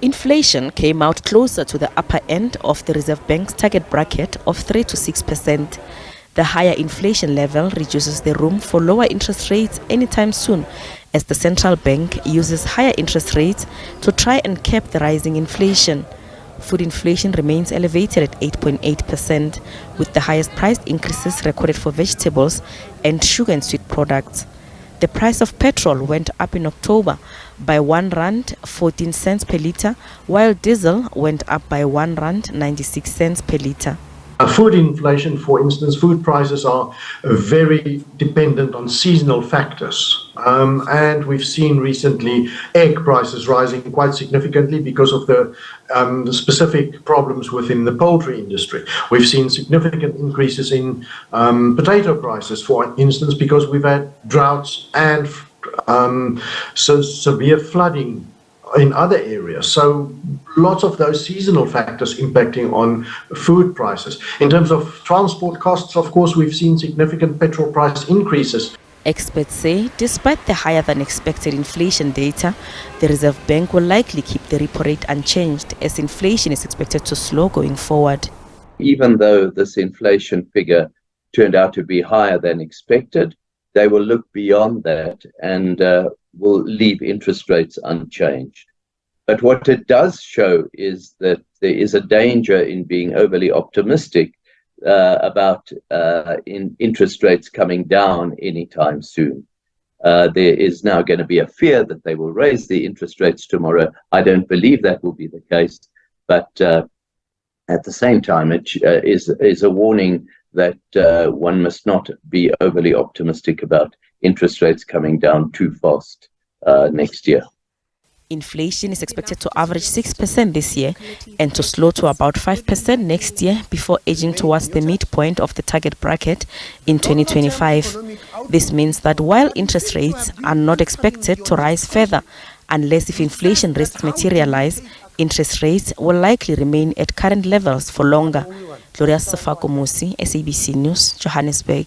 Inflation came out closer to the upper end of the Reserve Bank's target bracket of 3 to 6%. The higher inflation level reduces the room for lower interest rates anytime soon, as the central bank uses higher interest rates to try and cap the rising inflation. Food inflation remains elevated at 8.8%, with the highest price increases recorded for vegetables and sugar and sweet products. The price of petrol went up in October by R1.14 per litre, while diesel went up by R1.96 per litre. Food inflation, for instance, food prices are very dependent on seasonal factors. And we've seen recently egg prices rising quite significantly because of the specific problems within the poultry industry. We've seen significant increases in potato prices, for instance, because we've had droughts and severe flooding in other areas. So lots of those seasonal factors impacting on food prices. In terms of transport costs, of course, we've seen significant petrol price increases. Experts say despite the higher than expected inflation data, the Reserve Bank will likely keep the repo rate unchanged as inflation is expected to slow going forward. Even though this inflation figure turned out to be higher than expected, they will look beyond that and will leave interest rates unchanged. But what it does show is that there is a danger in being overly optimistic about interest rates coming down anytime soon. There is now going to be a fear that they will raise the interest rates tomorrow. I don't believe that will be the case, but at the same time, it is a warning that one must not be overly optimistic about interest rates coming down too fast next year. Inflation is expected to average 6% this year and to slow to about 5% next year before edging towards the midpoint of the target bracket in 2025. This means that while interest rates are not expected to rise further, unless if inflation risks materialize, interest rates will likely remain at current levels for longer. Gloria Sefako Musi, SABC News, Johannesburg.